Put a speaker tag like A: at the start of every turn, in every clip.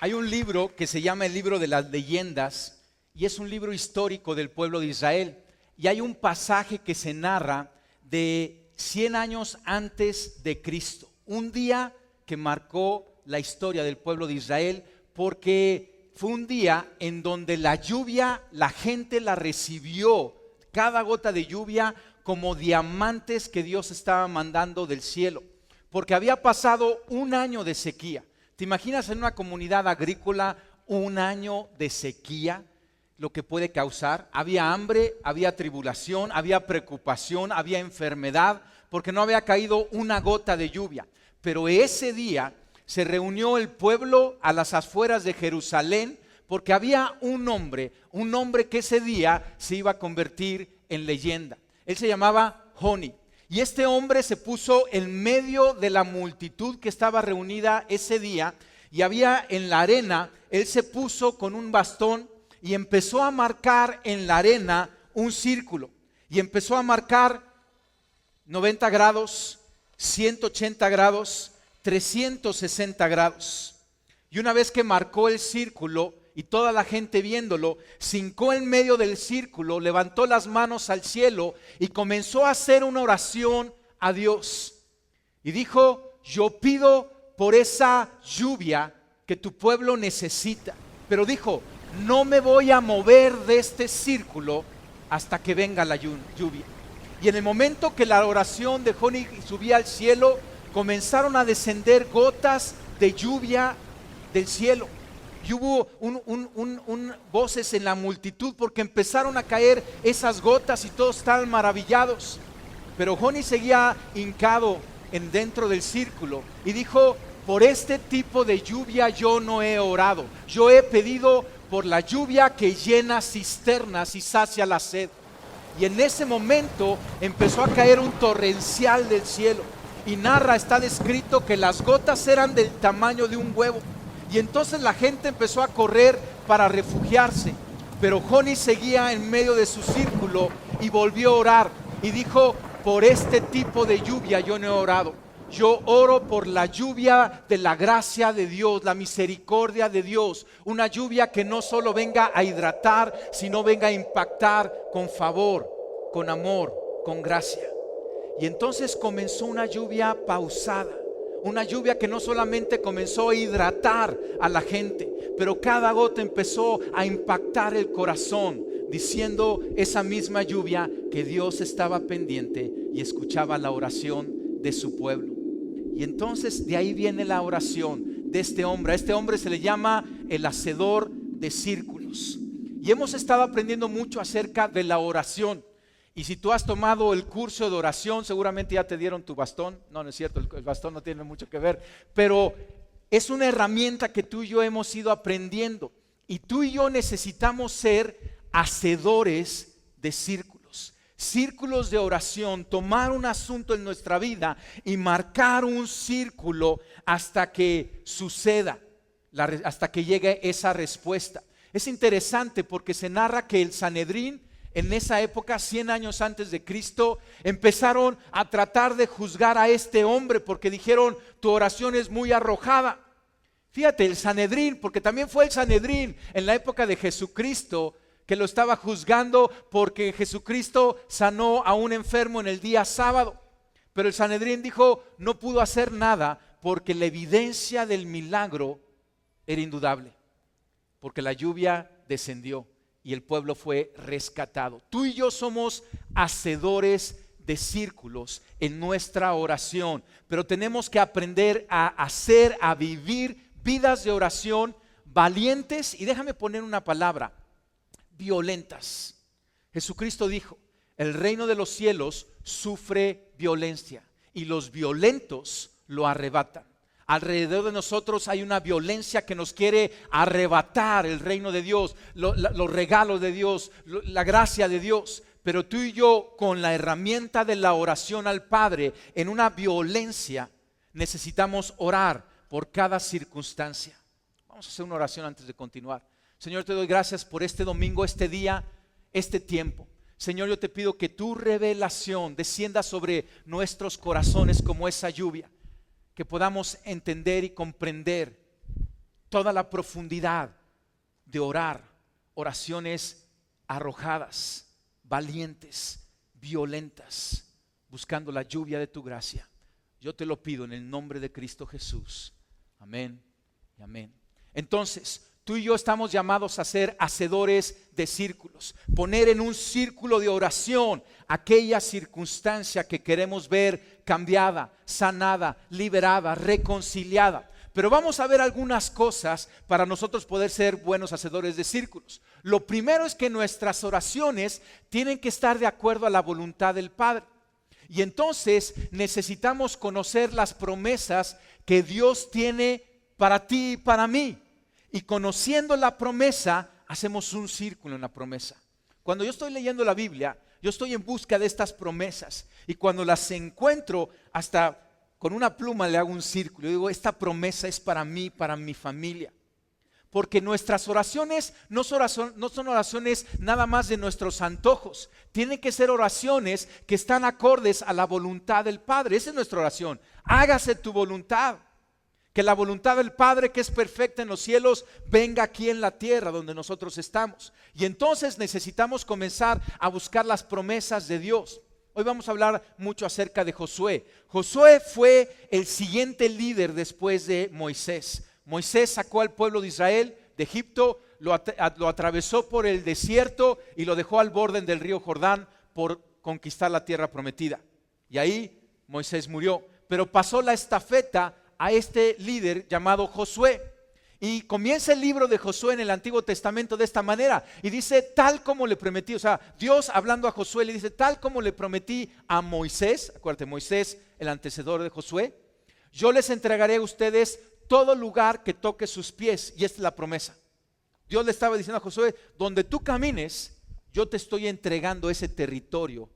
A: Hay un libro que se llama el libro de las leyendas y es un libro histórico del pueblo de Israel. Y hay un pasaje que se narra de 100 años antes de Cristo. Un día que marcó la historia del pueblo de Israel porque fue un día en donde la lluvia, la gente la recibió, cada gota de lluvia, como diamantes que Dios estaba mandando del cielo. Porque había pasado un año de sequía. ¿Te imaginas en una comunidad agrícola un año de sequía? Lo que puede causar. Había hambre, había tribulación, había preocupación, había enfermedad, porque no había caído una gota de lluvia. Pero ese día se reunió el pueblo a las afueras de Jerusalén, porque había un hombre que ese día se iba a convertir en leyenda. Él se llamaba Joni. Y este hombre se puso en medio de la multitud que estaba reunida ese día, y había en la arena, él se puso con un bastón y empezó a marcar en la arena un círculo. Y empezó a marcar 90 grados, 180 grados, 360 grados. Y una vez que marcó el círculo y toda la gente viéndolo, se hincó en medio del círculo, levantó las manos al cielo y comenzó a hacer una oración a Dios. Y dijo: yo pido por esa lluvia que tu pueblo necesita. Pero dijo: no me voy a mover de este círculo hasta que venga la lluvia. Y en el momento que la oración de Joni subía al cielo, comenzaron a descender gotas de lluvia del cielo. Y hubo voces en la multitud porque empezaron a caer esas gotas y todos estaban maravillados. Pero Joni seguía hincado dentro del círculo y dijo: por este tipo de lluvia yo no he orado. Yo he pedido por la lluvia que llena cisternas y sacia la sed. Y en ese momento empezó a caer un torrencial del cielo. Y está descrito que las gotas eran del tamaño de un huevo. Y entonces la gente empezó a correr para refugiarse. Pero Joni seguía en medio de su círculo y volvió a orar. Y dijo: por este tipo de lluvia yo no he orado. Yo oro por la lluvia de la gracia de Dios, la misericordia de Dios. Una lluvia que no solo venga a hidratar, sino venga a impactar con favor, con amor, con gracia. Y entonces comenzó una lluvia pausada. Una lluvia que no solamente comenzó a hidratar a la gente, pero cada gota empezó a impactar el corazón, diciendo esa misma lluvia que Dios estaba pendiente y escuchaba la oración de su pueblo. Y entonces de ahí viene la oración de este hombre. A este hombre se le llama el hacedor de círculos. Y hemos estado aprendiendo mucho acerca de la oración. Y si tú has tomado el curso de oración, seguramente ya te dieron tu bastón. No, no es cierto, el bastón no tiene mucho que ver. Pero es una herramienta que tú y yo hemos ido aprendiendo. Y tú y yo necesitamos ser hacedores de círculos. Círculos de oración, tomar un asunto en nuestra vida y marcar un círculo hasta que suceda, hasta que llegue esa respuesta. Es interesante porque se narra que el Sanedrín, en esa época, 100 años antes de Cristo, empezaron a tratar de juzgar a este hombre porque dijeron: tu oración es muy arrojada. Fíjate, el Sanedrín, porque también fue el Sanedrín en la época de Jesucristo que lo estaba juzgando porque Jesucristo sanó a un enfermo en el día sábado. Pero el Sanedrín dijo: no pudo hacer nada porque la evidencia del milagro era indudable, porque la lluvia descendió y el pueblo fue rescatado. Tú y yo somos hacedores de círculos en nuestra oración, pero tenemos que aprender a vivir vidas de oración valientes y déjame poner una palabra: violentas. Jesucristo dijo: el reino de los cielos sufre violencia y los violentos lo arrebatan. Alrededor de nosotros hay una violencia que nos quiere arrebatar el reino de Dios, los regalos de Dios, la gracia de Dios. Pero tú y yo, con la herramienta de la oración al Padre, en una violencia, necesitamos orar por cada circunstancia. Vamos a hacer una oración antes de continuar. Señor, te doy gracias por este domingo, este día, este tiempo. Señor, yo te pido que tu revelación descienda sobre nuestros corazones como esa lluvia. Que podamos entender y comprender toda la profundidad de orar, oraciones arrojadas, valientes, violentas, buscando la lluvia de tu gracia. Yo te lo pido en el nombre de Cristo Jesús. Amén y amén. Entonces, tú y yo estamos llamados a ser hacedores de círculos, poner en un círculo de oración aquella circunstancia que queremos ver cambiada, sanada, liberada, reconciliada. Pero vamos a ver algunas cosas para nosotros poder ser buenos hacedores de círculos. Lo primero es que nuestras oraciones tienen que estar de acuerdo a la voluntad del Padre. Y entonces necesitamos conocer las promesas que Dios tiene para ti y para mí. Y conociendo la promesa, hacemos un círculo en la promesa. Cuando yo estoy leyendo la Biblia, yo estoy en busca de estas promesas. Y cuando las encuentro, hasta con una pluma le hago un círculo. Yo digo, esta promesa es para mí, para mi familia. Porque nuestras oraciones no son oraciones nada más de nuestros antojos. Tienen que ser oraciones que están acordes a la voluntad del Padre. Esa es nuestra oración. Hágase tu voluntad. Que la voluntad del Padre, que es perfecta en los cielos, venga aquí en la tierra donde nosotros estamos. Y entonces necesitamos comenzar a buscar las promesas de Dios. Hoy vamos a hablar mucho acerca de Josué. Josué fue el siguiente líder después de Moisés. Moisés sacó al pueblo de Israel de Egipto, lo atravesó por el desierto y lo dejó al borde del río Jordán por conquistar la tierra prometida. Y ahí Moisés murió, pero pasó la estafeta a este líder llamado Josué. Y comienza el libro de Josué en el Antiguo Testamento de esta manera. Y dice, tal como le prometí, o sea, Dios hablando a Josué le dice, tal como le prometí a Moisés, acuérdate, Moisés, el antecesor de Josué, yo les entregaré a ustedes todo lugar que toque sus pies. Y esta es la promesa. Dios le estaba diciendo a Josué, donde tú camines, yo te estoy entregando ese territorio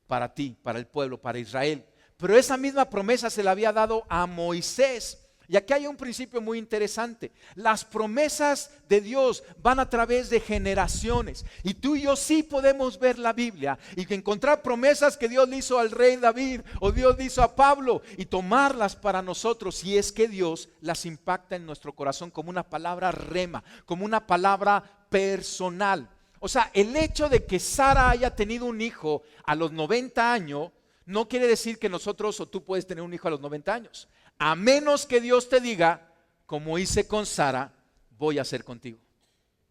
A: para ti, para el pueblo, para Israel. Pero esa misma promesa se la había dado a Moisés. Y aquí hay un principio muy interesante. Las promesas de Dios van a través de generaciones. Y tú y yo sí podemos ver la Biblia y encontrar promesas que Dios le hizo al rey David o Dios le hizo a Pablo y tomarlas para nosotros. Si es que Dios las impacta en nuestro corazón como una palabra rema, como una palabra personal. O sea, el hecho de que Sara haya tenido un hijo a los 90 años no quiere decir que nosotros o tú puedes tener un hijo a los 90 años. A menos que Dios te diga, como hice con Sara, voy a hacer contigo.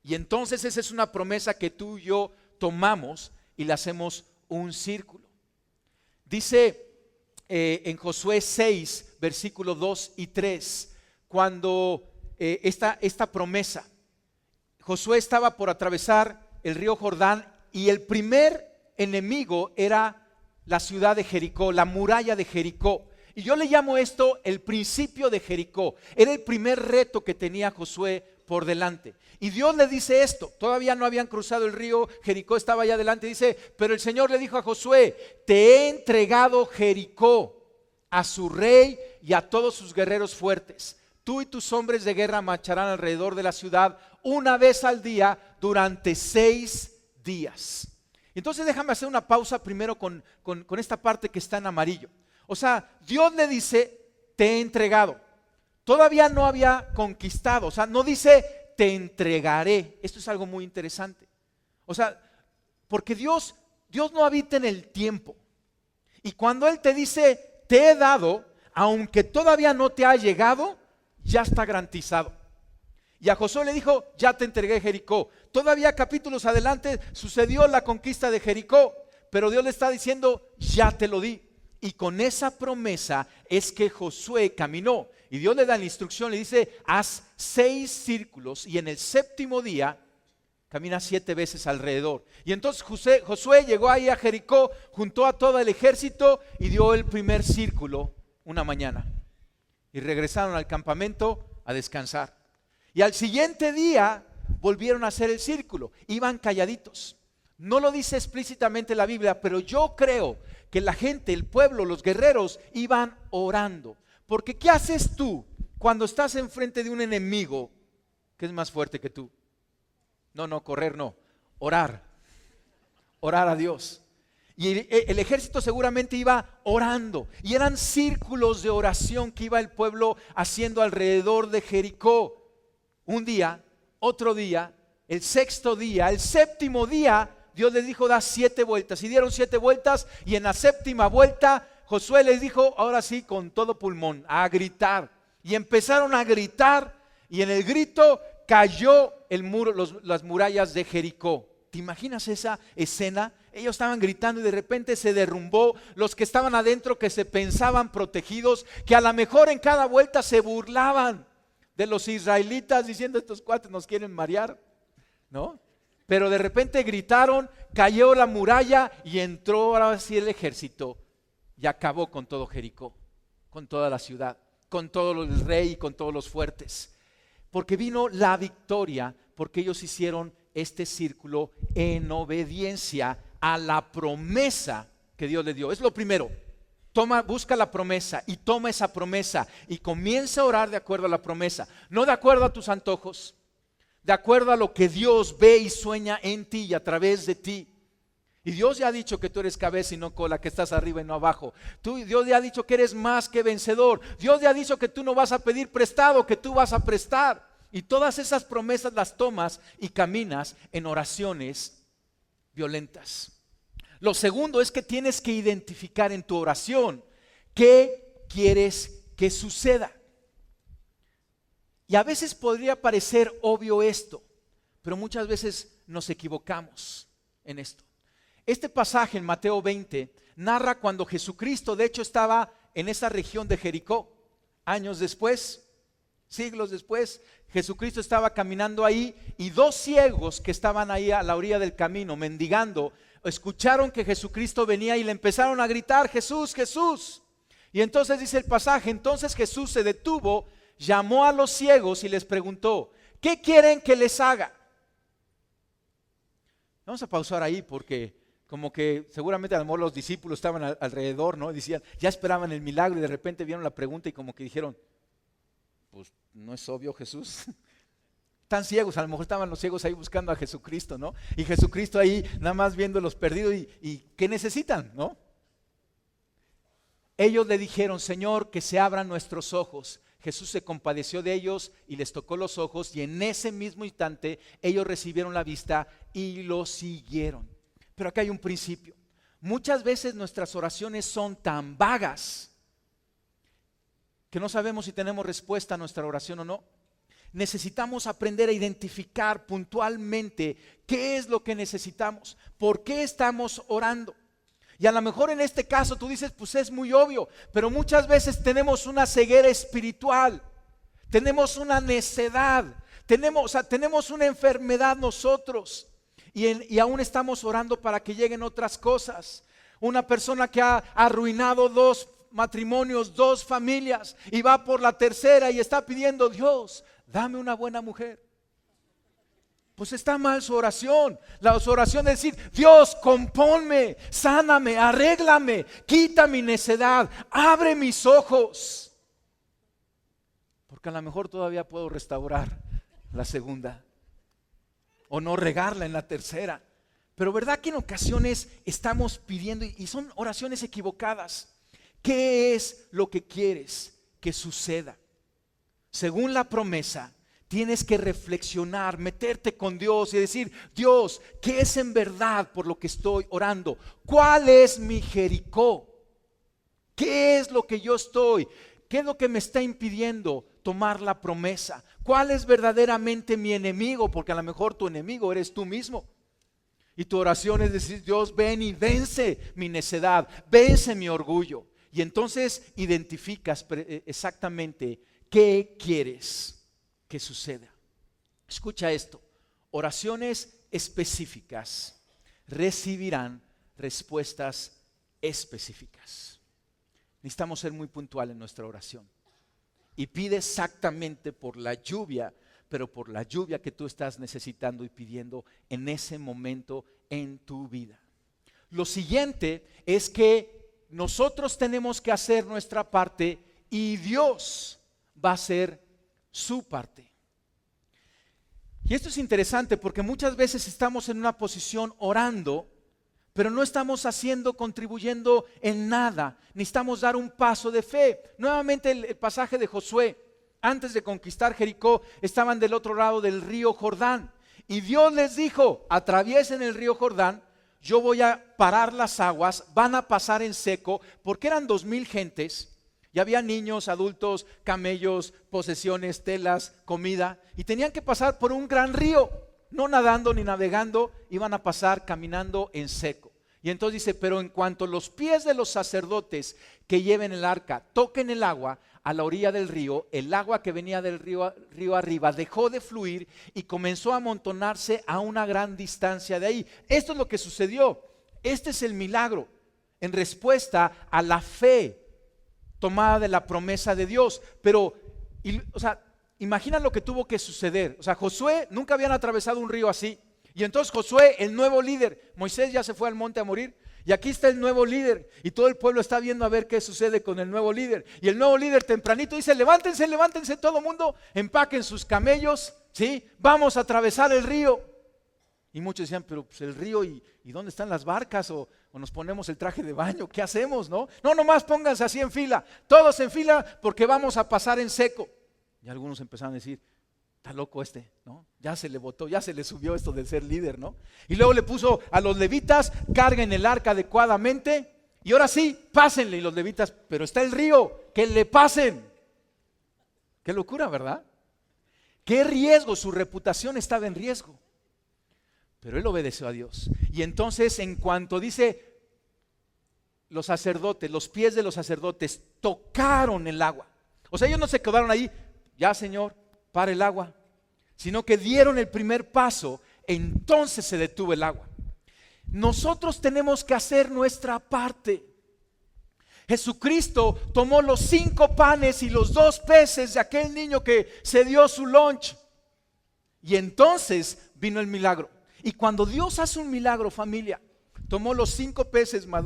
A: Y entonces esa es una promesa que tú y yo tomamos y le hacemos un círculo. Dice en Josué 6, versículos 2 y 3, cuando esta promesa, Josué estaba por atravesar el río Jordán y el primer enemigo era la ciudad de Jericó, la muralla de Jericó. Y yo le llamo esto el principio de Jericó. Era el primer reto que tenía Josué por delante. Y Dios le dice esto, todavía no habían cruzado el río, Jericó estaba allá adelante, dice, pero el Señor le dijo a Josué, te he entregado Jericó a su rey y a todos sus guerreros fuertes. Tú y tus hombres de guerra marcharán alrededor de la ciudad una vez al día durante 6 días. Entonces déjame hacer una pausa primero con esta parte que está en amarillo. O sea, Dios le dice, te he entregado. Todavía no había conquistado. O sea, no dice, te entregaré. Esto es algo muy interesante. O sea, porque Dios no habita en el tiempo. Y cuando Él te dice, te he dado, aunque todavía no te ha llegado, ya está garantizado. Y a Josué le dijo, ya te entregué Jericó. Todavía capítulos adelante sucedió la conquista de Jericó. Pero Dios le está diciendo, ya te lo di. Y con esa promesa es que Josué caminó. Y Dios le da la instrucción, le dice, haz 6 círculos y en el 7º día camina 7 veces alrededor. Y entonces Josué llegó ahí a Jericó, juntó a todo el ejército y dio el primer círculo una mañana. Y regresaron al campamento a descansar. Y al siguiente día volvieron a hacer el círculo. Iban calladitos. No lo dice explícitamente la Biblia, pero yo creo que la gente, el pueblo, los guerreros iban orando. Porque ¿qué haces tú cuando estás enfrente de un enemigo que es más fuerte que tú? No, correr no, orar a Dios. Y el ejército seguramente iba orando y eran círculos de oración que iba el pueblo haciendo alrededor de Jericó. un día, otro día, el sexto día, el séptimo día, Dios les dijo, da 7 vueltas. Y dieron 7 vueltas y en la séptima vuelta Josué les dijo, ahora sí, con todo pulmón, a gritar. Y empezaron a gritar y en el grito cayó el muro, las murallas de Jericó. ¿Te imaginas esa escena? Ellos estaban gritando y de repente se derrumbó. Los que estaban adentro, que se pensaban protegidos, que a lo mejor en cada vuelta se burlaban de los israelitas diciendo, estos cuates nos quieren marear, ¿no? Pero de repente gritaron, cayó la muralla y entró ahora sí el ejército y acabó con todo Jericó, con toda la ciudad, con todo el rey y con todos los fuertes. Porque vino la victoria, porque ellos hicieron este círculo en obediencia a la promesa que Dios les dio. Es lo primero. Busca la promesa y toma esa promesa y comienza a orar de acuerdo a la promesa, no de acuerdo a tus antojos, de acuerdo a lo que Dios ve y sueña en ti y a través de ti. Y Dios ya ha dicho que tú eres cabeza y no cola, que estás arriba y no abajo. Dios ya ha dicho que eres más que vencedor. Dios ya ha dicho que tú no vas a pedir prestado, que tú vas a prestar. Y todas esas promesas las tomas y caminas en oraciones violentas. Lo segundo es que tienes que identificar en tu oración qué quieres que suceda. Y a veces podría parecer obvio esto, pero muchas veces nos equivocamos en esto. Este pasaje en Mateo 20 narra cuando Jesucristo de hecho estaba en esa región de Jericó. Años después, siglos después, Jesucristo estaba caminando ahí y 2 ciegos que estaban ahí a la orilla del camino mendigando, escucharon que Jesucristo venía y le empezaron a gritar, Jesús, Jesús. Y entonces dice el pasaje, entonces Jesús se detuvo, llamó a los ciegos y les preguntó, ¿qué quieren que les haga? Vamos a pausar ahí porque como que seguramente a lo mejor los discípulos estaban alrededor, ¿no? Decían, ya esperaban el milagro y de repente vieron la pregunta y como que dijeron, pues no es obvio, Jesús. Están ciegos, a lo mejor estaban los ciegos ahí buscando a Jesucristo, ¿no? Y Jesucristo ahí nada más viendo los perdidos y ¿qué necesitan, no? Ellos le dijeron, Señor, que se abran nuestros ojos. Jesús se compadeció de ellos y les tocó los ojos y en ese mismo instante ellos recibieron la vista y lo siguieron. Pero acá hay un principio. Muchas veces nuestras oraciones son tan vagas que no sabemos si tenemos respuesta a nuestra oración o no. Necesitamos aprender a identificar puntualmente qué es lo que necesitamos, por qué estamos orando. Y a lo mejor en este caso tú dices, pues es muy obvio, pero muchas veces tenemos una ceguera espiritual, tenemos una necedad, tenemos una enfermedad nosotros y aún estamos orando para que lleguen otras cosas. Una persona que ha arruinado 2 matrimonios, 2 familias y va por la tercera y está pidiendo, Dios, dame una buena mujer. Pues está mal su oración. Su oración es decir, Dios, compónme, sáname, arréglame, quita mi necedad, abre mis ojos. Porque a lo mejor todavía puedo restaurar la segunda o no regarla en la tercera. Pero verdad que en ocasiones estamos pidiendo y son oraciones equivocadas. ¿Qué es lo que quieres que suceda? Según la promesa, tienes que reflexionar, meterte con Dios y decir, Dios, ¿qué es en verdad por lo que estoy orando? ¿Cuál es mi Jericó? ¿Qué es lo que yo estoy? ¿Qué es lo que me está impidiendo tomar la promesa? ¿Cuál es verdaderamente mi enemigo? Porque a lo mejor tu enemigo eres tú mismo. Y tu oración es decir, Dios, ven y vence mi necedad, vence mi orgullo. Y entonces identificas exactamente qué quieres que suceda. Escucha esto, oraciones específicas recibirán respuestas específicas. Necesitamos ser muy puntuales en nuestra oración y pide exactamente por la lluvia, pero por la lluvia que tú estás necesitando y pidiendo en ese momento en tu vida. Lo siguiente es que nosotros tenemos que hacer nuestra parte y Dios va a hacer su parte. Y esto es interesante porque muchas veces estamos en una posición orando, pero no estamos contribuyendo en nada. Necesitamos dar un paso de fe. Nuevamente el pasaje de Josué. antes de conquistar Jericó, estaban del otro lado del río Jordán. Y Dios les dijo, atraviesen el río Jordán, yo voy a parar las aguas, van a pasar en seco, porque eran 2,000 gentes, y había niños, adultos, camellos, posesiones, telas, comida, y tenían que pasar por un gran río, no nadando ni navegando, iban a pasar caminando en seco. Y entonces dice, pero en cuanto los pies de los sacerdotes que lleven el arca toquen el agua a la orilla del río, el agua que venía del río arriba dejó de fluir y comenzó a amontonarse a una gran distancia de ahí. Esto es lo que sucedió. Este es el milagro en respuesta a la fe tomada de la promesa de Dios. Pero, imagina lo que tuvo que suceder. Josué, nunca habían atravesado un río así. Y entonces Josué, el nuevo líder, Moisés ya se fue al monte a morir, y aquí está el nuevo líder, y todo el pueblo está viendo a ver qué sucede con el nuevo líder. Y el nuevo líder tempranito dice, levántense, levántense todo el mundo, empaquen sus camellos, ¿sí? Vamos a atravesar el río. Y muchos decían, pero pues el río, ¿y dónde están las barcas? O nos ponemos el traje de baño, ¿qué hacemos? No, nomás pónganse así en fila, todos en fila, porque vamos a pasar en seco. Y algunos empezaron a decir, está loco ¿no? Ya se le botó, ya se le subió esto de ser líder, ¿no? Y luego le puso a los levitas, carguen el arca adecuadamente, y ahora sí, pásenle. Y los levitas, pero está el río, que le pasen. Qué locura, ¿verdad? Qué riesgo, su reputación estaba en riesgo. Pero él obedeció a Dios. Y entonces, en cuanto dice, los sacerdotes, los pies de los sacerdotes tocaron el agua. Ellos no se quedaron ahí, ya Señor, para el agua, sino que dieron el primer paso, entonces se detuvo el agua. Nosotros tenemos que hacer nuestra parte. Jesucristo tomó los 5 panes y los 2 peces de aquel niño que se dio su lunch, y entonces vino el milagro. Y cuando Dios hace un milagro, familia, tomó los 5 peces más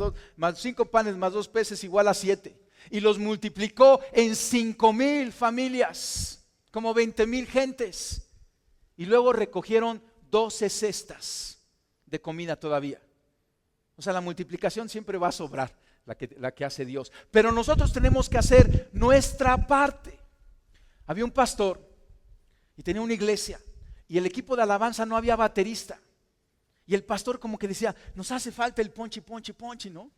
A: 5 panes más 2 peces igual a 7, y los multiplicó en 5,000 familias, como 20,000 gentes, y luego recogieron 12 cestas de comida todavía. La multiplicación siempre va a sobrar, la que hace Dios, pero nosotros tenemos que hacer nuestra parte. Había un pastor y tenía una iglesia, y el equipo de alabanza no había baterista, y el pastor como que decía, nos hace falta el ponchi, ¿no?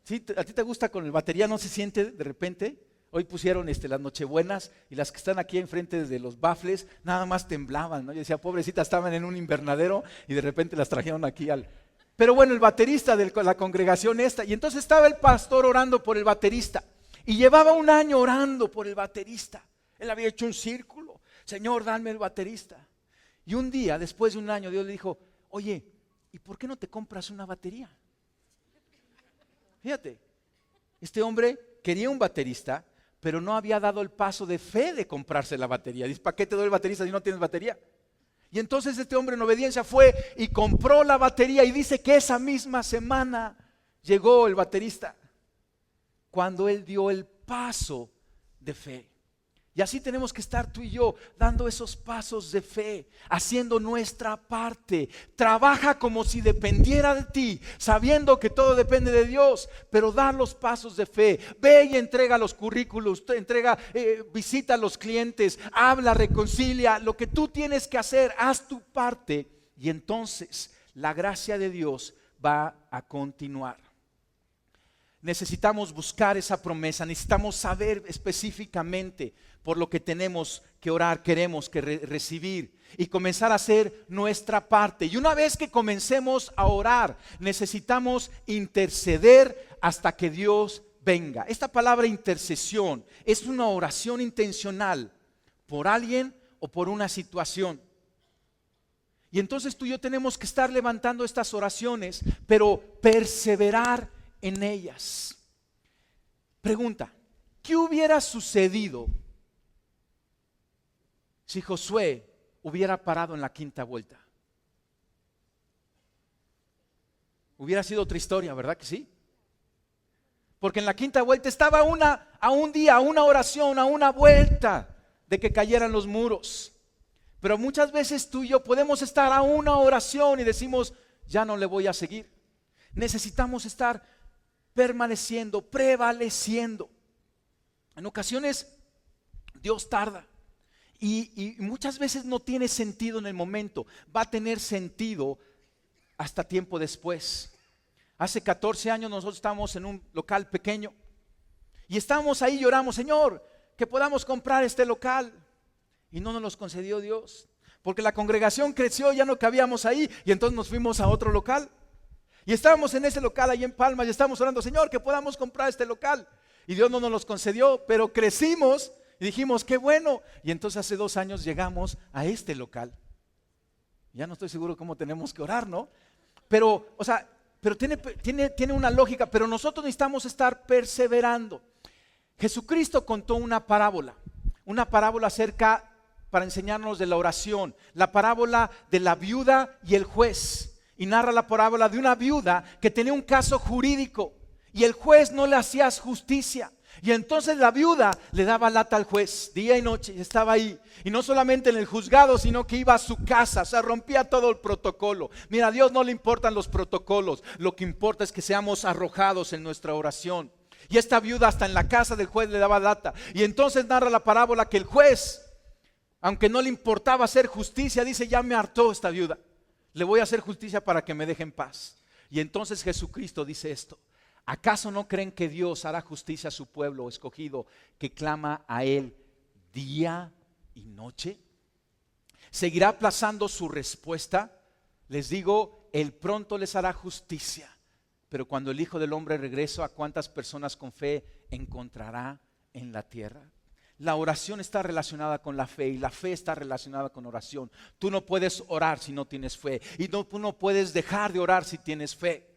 A: ¿Sí? ¿A ti te gusta con el batería? ¿No se siente de repente? Hoy pusieron las nochebuenas, y las que están aquí enfrente de los bafles nada más temblaban, ¿no? Yo decía, pobrecitas, estaban en un invernadero y de repente las trajeron aquí Pero bueno, el baterista de la congregación y entonces estaba el pastor orando por el baterista, y llevaba 1 año orando por el baterista. Él había hecho un círculo, Señor, dame el baterista. Y un día, después de 1 año, Dios le dijo, oye, ¿y por qué no te compras una batería? Fíjate, este hombre quería un baterista, pero no había dado el paso de fe de comprarse la batería. Dice, ¿para qué te doy el baterista si no tienes batería? Y entonces este hombre en obediencia fue y compró la batería, y dice que esa misma semana llegó el baterista, cuando él dio el paso de fe. Y así tenemos que estar tú y yo, dando esos pasos de fe, haciendo nuestra parte. Trabaja como si dependiera de ti, sabiendo que todo depende de Dios, pero da los pasos de fe. Ve y entrega los currículos, visita a los clientes, habla, reconcilia. Lo que tú tienes que hacer, haz tu parte, y entonces la gracia de Dios va a continuar. Necesitamos buscar esa promesa, necesitamos saber específicamente por lo que tenemos que orar, queremos que recibir, y comenzar a hacer nuestra parte. Y una vez que comencemos a orar, necesitamos interceder hasta que Dios venga. Esta palabra intercesión es una oración intencional por alguien o por una situación. Y entonces tú y yo tenemos que estar levantando estas oraciones, pero perseverar en ellas. Pregunta, ¿qué hubiera sucedido si Josué hubiera parado en la 5ª vuelta? Hubiera sido otra historia, ¿verdad que sí? Porque en la 5ª vuelta estaba a un día, a una oración, a una vuelta de que cayeran los muros. Pero muchas veces tú y yo podemos estar a una oración y decimos, ya no le voy a seguir. Necesitamos estar permaneciendo, prevaleciendo. En ocasiones Dios tarda. Y muchas veces no tiene sentido en el momento, va a tener sentido hasta tiempo después. Hace 14 años nosotros estábamos en un local pequeño y estábamos ahí, lloramos, Señor, que podamos comprar este local. Y no nos los concedió Dios, porque la congregación creció, ya no cabíamos ahí, y entonces nos fuimos a otro local. Y estábamos en ese local ahí en Palmas y estábamos orando, Señor, que podamos comprar este local. Y Dios no nos los concedió, pero crecimos y dijimos, qué bueno. Y entonces hace 2 años llegamos a este local. Ya no estoy seguro cómo tenemos que orar, ¿no? Pero, o sea, pero tiene una lógica, pero nosotros necesitamos estar perseverando. Jesucristo contó una parábola acerca, para enseñarnos de la oración, la parábola de la viuda y el juez. Y narra la parábola de una viuda que tenía un caso jurídico y el juez no le hacía justicia. Y entonces la viuda le daba lata al juez día y noche y estaba ahí. Y no solamente en el juzgado, sino que iba a su casa, o sea, rompía todo el protocolo. Mira, a Dios no le importan los protocolos, lo que importa es que seamos arrojados en nuestra oración. Y esta viuda hasta en la casa del juez le daba lata. Y entonces narra la parábola que el juez, aunque no le importaba hacer justicia, dice, ya me hartó esta viuda, le voy a hacer justicia para que me deje en paz. Y entonces Jesucristo dice esto: ¿acaso no creen que Dios hará justicia a su pueblo escogido que clama a Él día y noche? ¿Seguirá aplazando su respuesta? Les digo, Él pronto les hará justicia. Pero cuando el Hijo del Hombre regrese, ¿a cuántas personas con fe encontrará en la tierra? La oración está relacionada con la fe y la fe está relacionada con oración. Tú no puedes orar si no tienes fe y tú no puedes dejar de orar si tienes fe.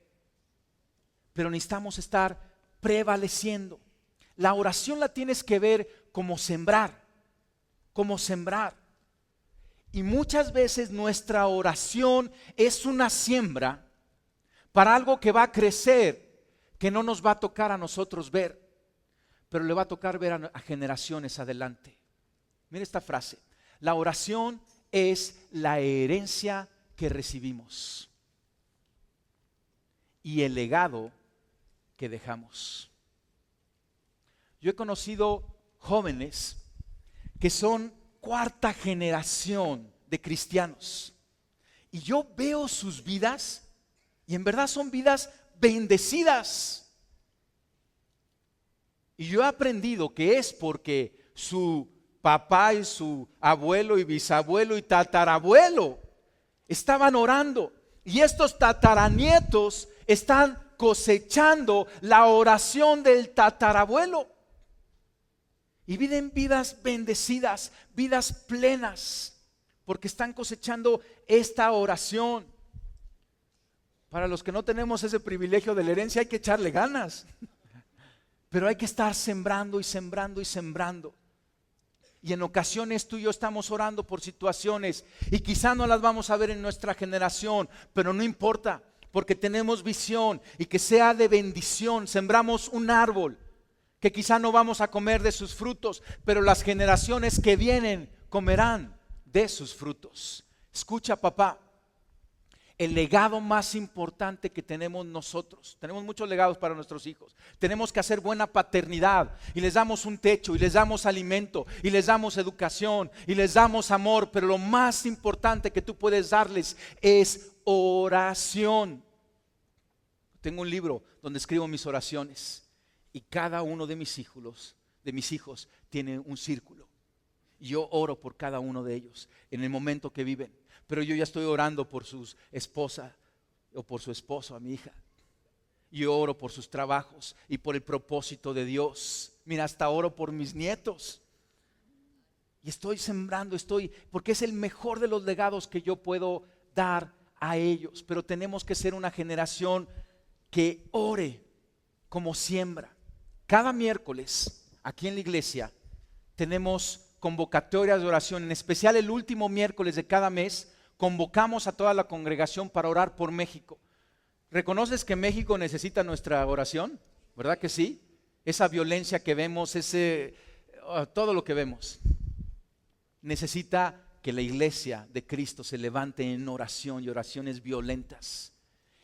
A: Pero necesitamos estar prevaleciendo. La oración la tienes que ver como sembrar, como sembrar. Y muchas veces nuestra oración es una siembra para algo que va a crecer, que no nos va a tocar a nosotros ver, pero le va a tocar ver a generaciones adelante. Mira esta frase: la oración es la herencia que recibimos y el legado que dejamos. Yo he conocido jóvenes que son 4ª generación de cristianos y yo veo sus vidas y en verdad son vidas bendecidas. Y yo he aprendido que es porque su papá y su abuelo y bisabuelo y tatarabuelo estaban orando y estos tataranietos están cosechando la oración del tatarabuelo y viven vidas bendecidas, vidas plenas, porque están cosechando esta oración. Para los que no tenemos ese privilegio de la herencia hay que echarle ganas, pero hay que estar sembrando y sembrando y sembrando. Y en ocasiones tú y yo estamos orando por situaciones y quizá no las vamos a ver en nuestra generación, pero no importa, porque tenemos visión y que sea de bendición. Sembramos un árbol que quizá no vamos a comer de sus frutos, pero las generaciones que vienen comerán de sus frutos. Escucha, papá, el legado más importante que tenemos nosotros, tenemos muchos legados para nuestros hijos, tenemos que hacer buena paternidad y les damos un techo y les damos alimento y les damos educación y les damos amor, pero lo más importante que tú puedes darles es oración. Tengo un libro donde escribo mis oraciones y cada uno de mis hijos tiene un círculo y yo oro por cada uno de ellos en el momento que viven. Pero yo ya estoy orando por su esposa o por su esposo, a mi hija. Yo oro por sus trabajos y por el propósito de Dios. Mira, hasta oro por mis nietos. Y estoy sembrando, porque es el mejor de los legados que yo puedo dar a ellos. Pero tenemos que ser una generación que ore como siembra. Cada miércoles, aquí en la iglesia, tenemos convocatorias de oración, en especial el último miércoles de cada mes. Convocamos a toda la congregación para orar por México. ¿Reconoces que México necesita nuestra oración? ¿Verdad que sí? Esa violencia que vemos, todo lo que vemos, necesita que la iglesia de Cristo se levante en oración y oraciones violentas.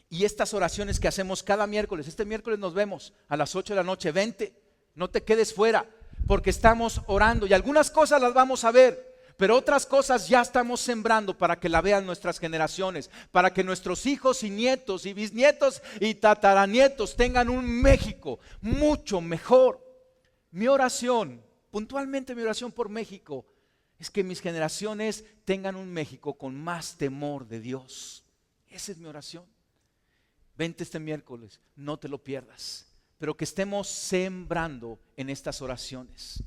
A: Y estas oraciones que hacemos cada miércoles, este miércoles nos vemos a las 8 de la noche, vente, no te quedes fuera, porque estamos orando y algunas cosas las vamos a ver. Pero otras cosas ya estamos sembrando para que la vean nuestras generaciones, para que nuestros hijos y nietos y bisnietos y tataranietos tengan un México mucho mejor. Mi oración, puntualmente mi oración por México, es que mis generaciones tengan un México con más temor de Dios. Esa es mi oración. Vente este miércoles, no te lo pierdas, pero que estemos sembrando en estas oraciones.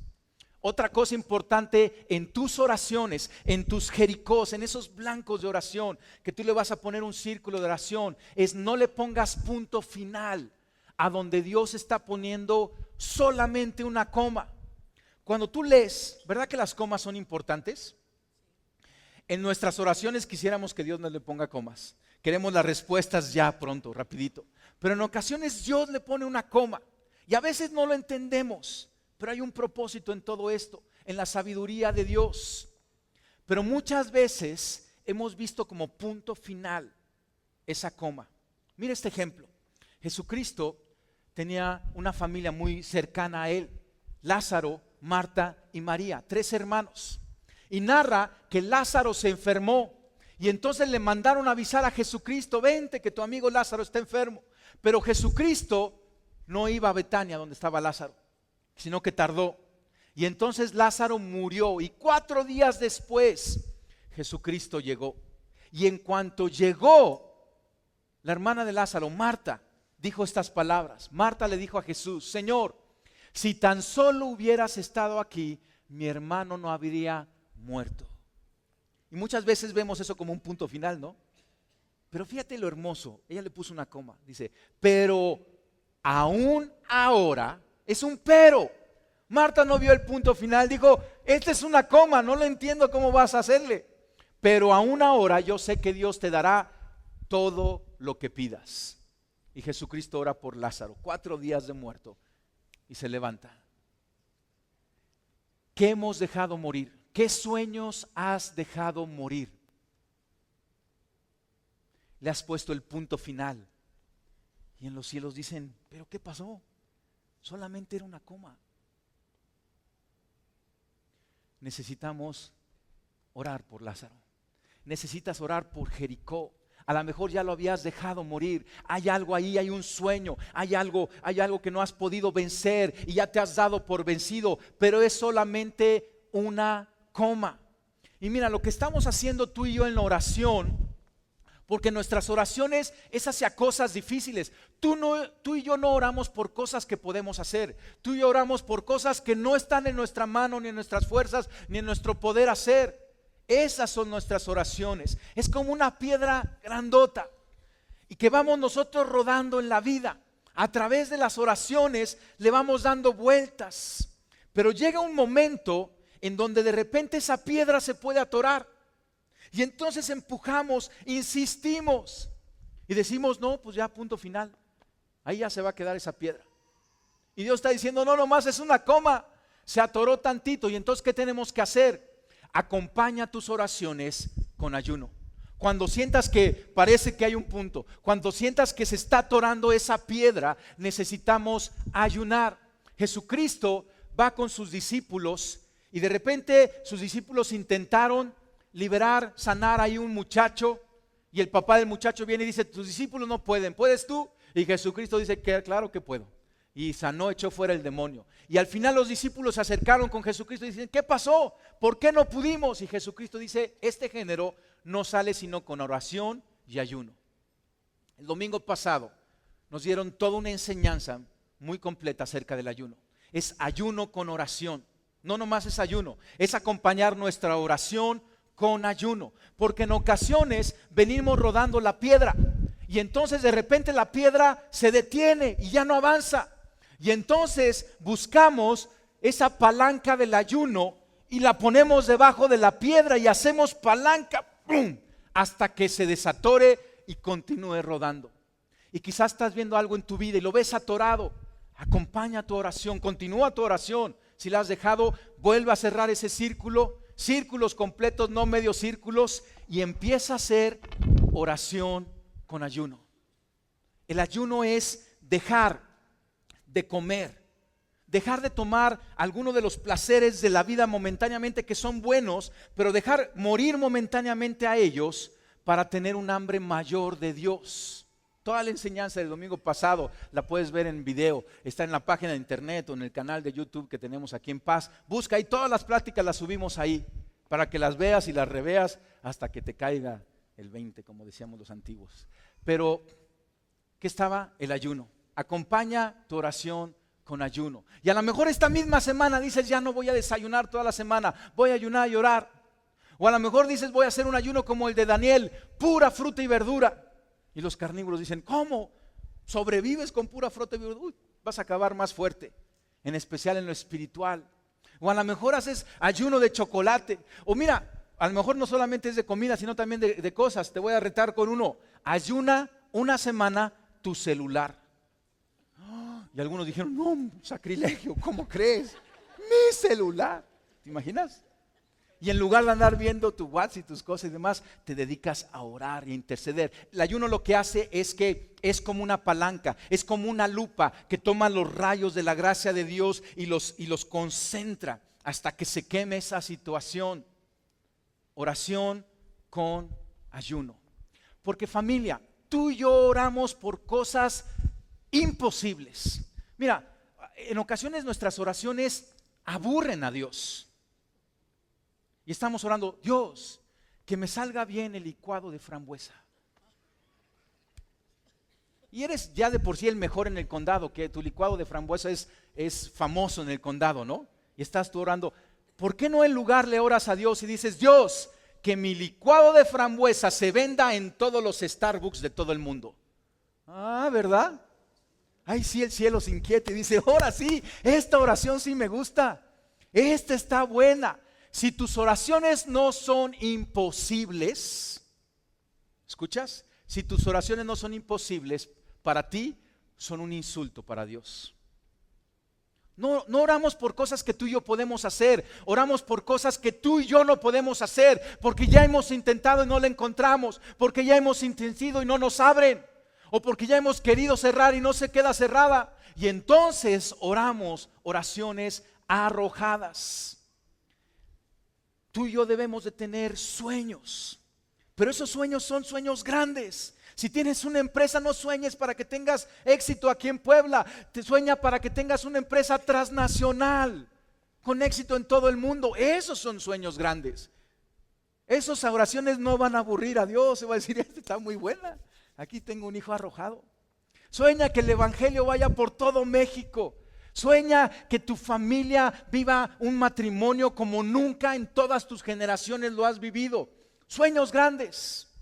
A: Otra cosa importante en tus oraciones, en tus jericós, en esos blancos de oración, que tú le vas a poner un círculo de oración, es no le pongas punto final a donde Dios está poniendo solamente una coma. Cuando tú lees, ¿verdad que las comas son importantes? En nuestras oraciones quisiéramos que Dios nos le ponga comas. Queremos las respuestas ya pronto, rapidito. Pero en ocasiones Dios le pone una coma y a veces no lo entendemos. Pero hay un propósito en todo esto, en la sabiduría de Dios. Pero muchas veces hemos visto como punto final esa coma. Mira este ejemplo. Jesucristo tenía una familia muy cercana a él. Lázaro, Marta y María, 3 hermanos. Y narra que Lázaro se enfermó. Y entonces le mandaron a avisar a Jesucristo: vente que tu amigo Lázaro está enfermo. Pero Jesucristo no iba a Betania donde estaba Lázaro, sino que tardó. Y entonces Lázaro murió y 4 días después Jesucristo llegó. Y en cuanto llegó, la hermana de Lázaro, Marta, dijo estas palabras. Marta le dijo a Jesús: Señor, si tan solo hubieras estado aquí, mi hermano no habría muerto. Y muchas veces vemos eso como un punto final, ¿no? Pero fíjate lo hermoso. Ella le puso una coma. Dice, pero aún ahora. Es un pero. Marta no vio el punto final, dijo, esta es una coma, no lo entiendo cómo vas a hacerle. Pero aún ahora yo sé que Dios te dará todo lo que pidas. Y Jesucristo ora por Lázaro, 4 días de muerto, y se levanta. ¿Qué hemos dejado morir? ¿Qué sueños has dejado morir? Le has puesto el punto final. Y en los cielos dicen, ¿pero qué pasó? Solamente era una coma. Necesitamos orar por Lázaro. Necesitas orar por Jericó. A lo mejor ya lo habías dejado morir. Hay algo ahí, hay un sueño, hay algo que no has podido vencer y ya te has dado por vencido, pero es solamente una coma. Y mira, lo que estamos haciendo tú y yo en la oración, porque nuestras oraciones es hacia cosas difíciles. Tú y yo no oramos por cosas que podemos hacer. Tú y yo oramos por cosas que no están en nuestra mano, ni en nuestras fuerzas, ni en nuestro poder hacer. Esas son nuestras oraciones. Es como una piedra grandota y que vamos nosotros rodando en la vida. A través de las oraciones le vamos dando vueltas. Pero llega un momento en donde de repente esa piedra se puede atorar. Y entonces empujamos, insistimos y decimos, no, pues ya punto final. Ahí ya se va a quedar esa piedra. Y Dios está diciendo, no, nomás es una coma. Se atoró tantito. Y entonces, ¿qué tenemos que hacer? Acompaña tus oraciones con ayuno. Cuando sientas que parece que hay un punto, cuando sientas que se está atorando esa piedra, necesitamos ayunar. Jesucristo va con sus discípulos y de repente sus discípulos intentaron liberar, sanar ahí un muchacho, y el papá del muchacho viene y dice, tus discípulos no pueden, ¿puedes tú? Y Jesucristo dice que claro que puedo, y sanó, echó fuera el demonio. Y al final los discípulos se acercaron con Jesucristo y dicen, ¿qué pasó? ¿Por qué no pudimos? Y Jesucristo dice, este género no sale sino con oración y ayuno. El domingo pasado nos dieron toda una enseñanza muy completa acerca del ayuno. Es ayuno con oración. No nomás es ayuno, es acompañar nuestra oración con ayuno, porque en ocasiones venimos rodando la piedra y entonces de repente la piedra se detiene y ya no avanza, y entonces buscamos esa palanca del ayuno y la ponemos debajo de la piedra y hacemos palanca, ¡pum!, hasta que se desatore y continúe rodando. Y quizás estás viendo algo en tu vida y lo ves atorado. Acompaña tu oración, continúa tu oración. Si la has dejado, vuelve a cerrar ese círculo. Círculos completos, no medios círculos, y empieza a hacer oración con ayuno. El ayuno es dejar de comer, dejar de tomar alguno de los placeres de la vida momentáneamente que son buenos, pero dejar morir momentáneamente a ellos para tener un hambre mayor de Dios. Toda la enseñanza del domingo pasado la puedes ver en video, está en la página de internet o en el canal de YouTube que tenemos aquí en Paz. Busca ahí, todas las pláticas las subimos ahí para que las veas y las reveas hasta que te caiga el 20, como decíamos los antiguos. Pero, ¿qué estaba? El ayuno. Acompaña tu oración con ayuno. Y a lo mejor esta misma semana dices, ya no voy a desayunar toda la semana, voy a ayunar y orar. O a lo mejor dices, voy a hacer un ayuno como el de Daniel, pura fruta y verdura. Y los carnívoros dicen, ¿cómo? ¿Sobrevives con pura fruta y verdura? Uy, vas a acabar más fuerte, en especial en lo espiritual. O a lo mejor haces ayuno de chocolate. O mira, a lo mejor no solamente es de comida, sino también de cosas. Te voy a retar con uno. Ayuna una semana tu celular. Y algunos dijeron, no, sacrilegio, ¿cómo crees? Mi celular. ¿Te imaginas? Y en lugar de andar viendo tu WhatsApp y tus cosas y demás, te dedicas a orar y a interceder. El ayuno lo que hace es que es como una palanca, es como una lupa que toma los rayos de la gracia de Dios y los concentra hasta que se queme esa situación. Oración con ayuno. Porque familia, tú y yo oramos por cosas imposibles. Mira, en ocasiones nuestras oraciones aburren a Dios. Y estamos orando, Dios, que me salga bien el licuado de frambuesa. Y eres ya de por sí el mejor en el condado, que tu licuado de frambuesa es famoso en el condado, ¿no? Y estás tú orando. ¿Por qué no en lugar le oras a Dios y dices, Dios, que mi licuado de frambuesa se venda en todos los Starbucks de todo el mundo? Ah, ¿verdad? Ay, sí, el cielo se inquieta y dice, ahora sí, esta oración sí me gusta. Esta está buena. Si tus oraciones no son imposibles, ¿escuchas? Si tus oraciones no son imposibles, para ti son un insulto para Dios. No oramos por cosas que tú y yo podemos hacer, oramos por cosas que tú y yo no podemos hacer, porque ya hemos intentado y no la encontramos, porque ya hemos intentado y no nos abren, o porque ya hemos querido cerrar y no se queda cerrada. Y entonces oramos oraciones arrojadas. Tú y yo debemos de tener sueños, pero esos sueños son sueños grandes. Si tienes una empresa, no sueñes para que tengas éxito aquí en Puebla, te sueña para que tengas una empresa transnacional, con éxito en todo el mundo. Esos son sueños grandes. Esas oraciones no van a aburrir a Dios, se va a decir, esta está muy buena, aquí tengo un hijo arrojado. Sueña que el evangelio vaya por todo México. Sueña que tu familia viva un matrimonio como nunca en todas tus generaciones lo has vivido. Sueños grandes.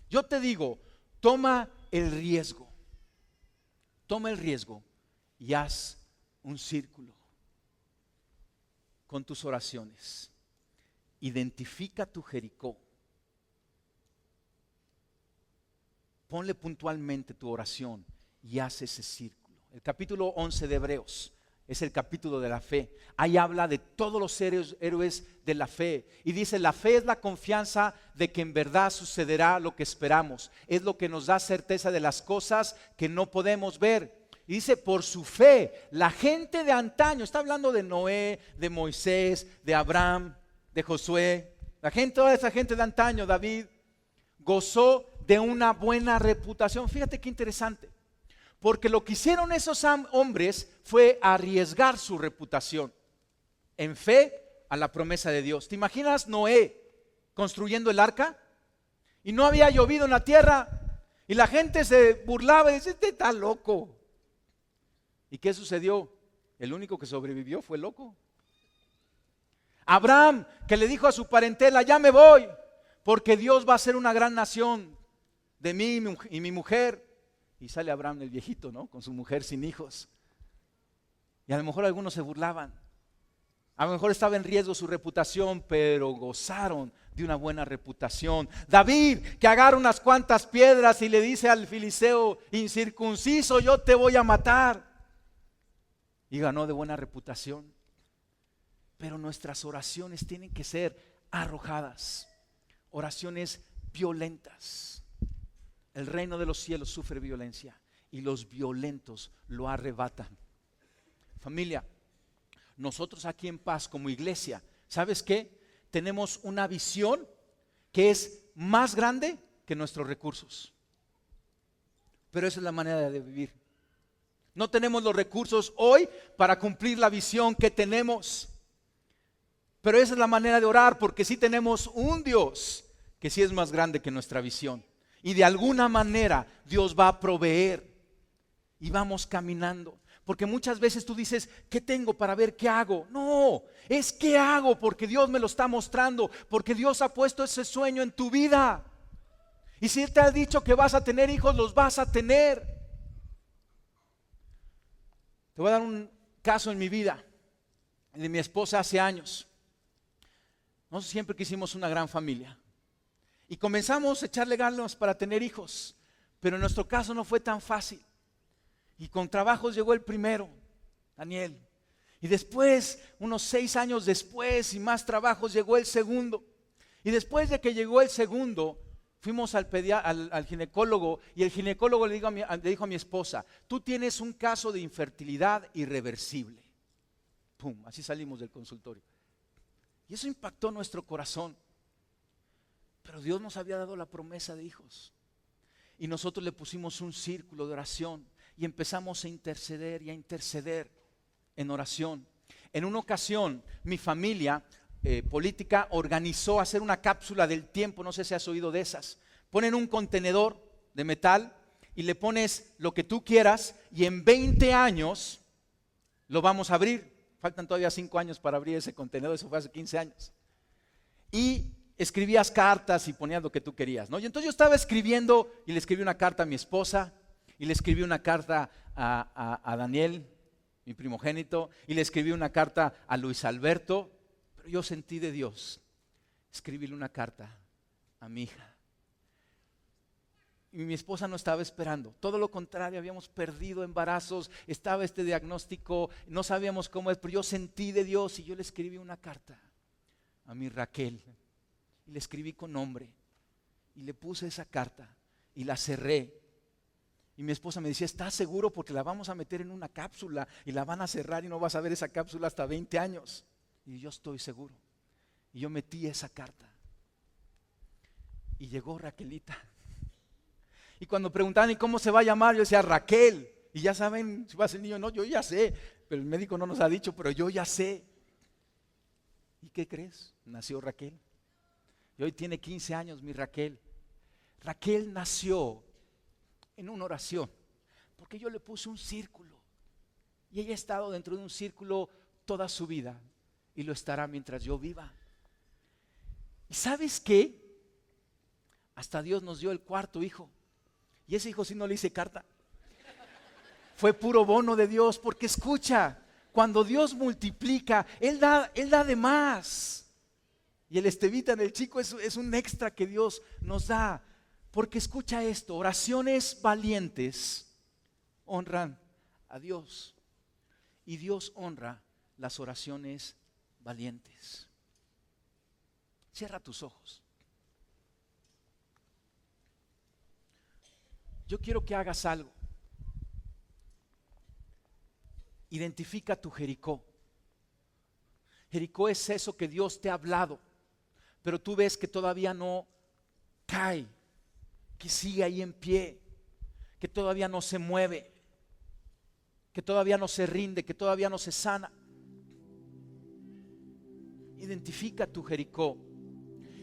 A: Yo te digo, toma el riesgo y haz un círculo con tus oraciones. Identifica tu Jericó. Ponle puntualmente tu oración y haz ese círculo. El capítulo 11 de Hebreos es el capítulo de la fe. Ahí habla de todos los héroes de la fe. Y dice, la fe es la confianza de que en verdad sucederá lo que esperamos. Es lo que nos da certeza de las cosas que no podemos ver. Y dice, por su fe, la gente de antaño, está hablando de Noé, de Moisés, de Abraham, de Josué. Toda esa gente de antaño, David, gozó de una buena reputación. Fíjate qué interesante. Porque lo que hicieron esos hombres fue arriesgar su reputación en fe a la promesa de Dios. ¿Te imaginas Noé construyendo el arca? Y no había llovido en la tierra y la gente se burlaba y decía, este está loco. ¿Y qué sucedió? El único que sobrevivió fue el loco. Abraham, que le dijo a su parentela, ya me voy, porque Dios va a hacer una gran nación de mí y mi mujer. Y sale Abraham el viejito, ¿no? Con su mujer sin hijos. Y a lo mejor algunos se burlaban. A lo mejor estaba en riesgo su reputación, pero gozaron de una buena reputación. David, que agarra unas cuantas piedras y le dice al filisteo incircunciso, yo te voy a matar. Y ganó de buena reputación. Pero nuestras oraciones tienen que ser arrojadas. Oraciones violentas. El reino de los cielos sufre violencia y los violentos lo arrebatan. Familia, nosotros aquí en Paz como iglesia, ¿sabes qué? Tenemos una visión que es más grande que nuestros recursos. Pero esa es la manera de vivir. No tenemos los recursos hoy para cumplir la visión que tenemos. Pero esa es la manera de orar, porque sí tenemos un Dios que sí es más grande que nuestra visión. Y de alguna manera Dios va a proveer. Y vamos caminando. Porque muchas veces tú dices, ¿qué tengo para ver qué hago? No, es qué hago porque Dios me lo está mostrando. Porque Dios ha puesto ese sueño en tu vida. Y si Él te ha dicho que vas a tener hijos, los vas a tener. Te voy a dar un caso en mi vida, el de mi esposa hace años. Nosotros siempre quisimos una gran familia. Y comenzamos a echarle ganas para tener hijos. Pero en nuestro caso no fue tan fácil. Y con trabajos llegó el primero, Daniel. Y después, unos 6 años después y más trabajos, llegó el segundo. Y después de que llegó el segundo, fuimos al ginecólogo. Y el ginecólogo le dijo a mi esposa, tú tienes un caso de infertilidad irreversible. Pum, así salimos del consultorio. Y eso impactó nuestro corazón. Pero Dios nos había dado la promesa de hijos. Y nosotros le pusimos un círculo de oración. Y empezamos a interceder y a interceder en oración. En una ocasión, mi familia política organizó hacer una cápsula del tiempo. No sé si has oído de esas. Ponen un contenedor de metal y le pones lo que tú quieras. Y en 20 años lo vamos a abrir. Faltan todavía 5 años para abrir ese contenedor. Eso fue hace 15 años. Y escribías cartas y ponías lo que tú querías, ¿no? Y entonces yo estaba escribiendo y le escribí una carta a mi esposa. Y le escribí una carta a Daniel, mi primogénito, y le escribí una carta a Luis Alberto, pero yo sentí de Dios escribirle una carta a mi hija. Y mi esposa no estaba esperando, todo lo contrario, habíamos perdido embarazos, estaba este diagnóstico, no sabíamos cómo es, pero yo sentí de Dios y yo le escribí una carta a mi Raquel. Y le escribí con nombre y le puse esa carta y la cerré. Y mi esposa me decía, ¿estás seguro? Porque la vamos a meter en una cápsula y la van a cerrar y no vas a ver esa cápsula hasta 20 años. Y yo estoy seguro. Y yo metí esa carta. Y llegó Raquelita. Y cuando preguntaban, ¿y cómo se va a llamar? Yo decía, Raquel. Y ya saben, si va a ser niño, no, yo ya sé. Pero el médico no nos ha dicho, pero yo ya sé. ¿Y qué crees? Nació Raquel. Y hoy tiene 15 años mi Raquel. Raquel nació en una oración, porque yo le puse un círculo y ella ha estado dentro de un círculo toda su vida y lo estará mientras yo viva. ¿Y sabes qué? Hasta Dios nos dio el cuarto hijo y ese hijo sí no le hice carta, fue puro bono de Dios, porque escucha, cuando Dios multiplica, Él da de más. Y el Estevita en el chico es un extra que Dios nos da. Porque escucha esto, oraciones valientes honran a Dios y Dios honra las oraciones valientes. Cierra tus ojos. Yo quiero que hagas algo. Identifica tu Jericó. Jericó es eso que Dios te ha hablado, pero tú ves que todavía no cae, que sigue ahí en pie, que todavía no se mueve, que todavía no se rinde, que todavía no se sana. Identifica tu Jericó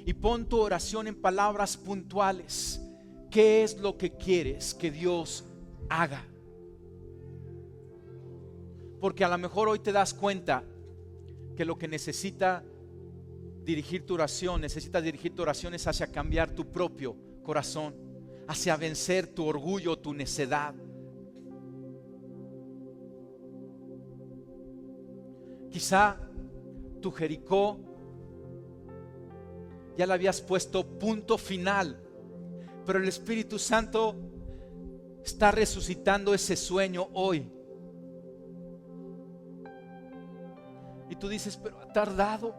A: y pon tu oración en palabras puntuales. ¿Qué es lo que quieres que Dios haga? Porque a lo mejor hoy te das cuenta que lo que necesitas dirigir tu oración es hacia cambiar tu propio corazón, hacia vencer tu orgullo, tu necedad. Quizá tu Jericó ya le habías puesto punto final, pero el Espíritu Santo está resucitando ese sueño hoy. Y tú dices, pero ha tardado.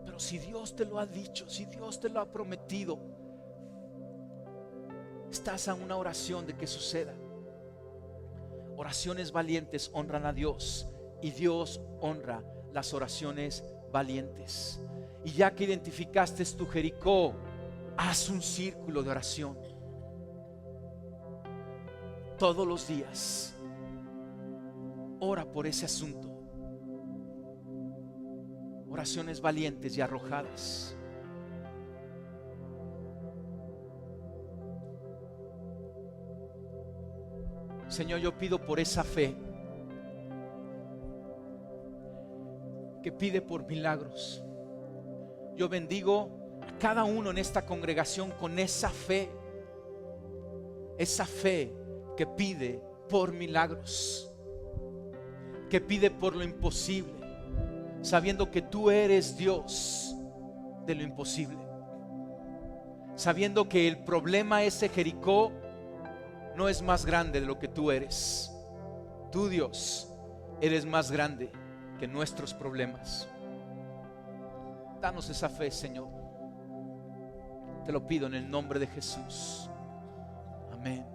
A: Pero si Dios te lo ha dicho, si Dios te lo ha prometido, estás a una oración de que suceda. Oraciones valientes honran a Dios Y Dios honra las oraciones valientes. Y ya que identificaste tu Jericó, haz un círculo de oración todos los días. Ora por ese asunto. Oraciones valientes y arrojadas. Señor, yo pido por esa fe que pide por milagros. Yo bendigo a cada uno en esta congregación con esa fe que pide por milagros, que pide por lo imposible, sabiendo que tú eres Dios de lo imposible, sabiendo que el problema ese Jericó no es más grande de lo que tú eres. Tú, Dios, eres más grande que nuestros problemas. Danos esa fe, Señor. Te lo pido en el nombre de Jesús. Amén.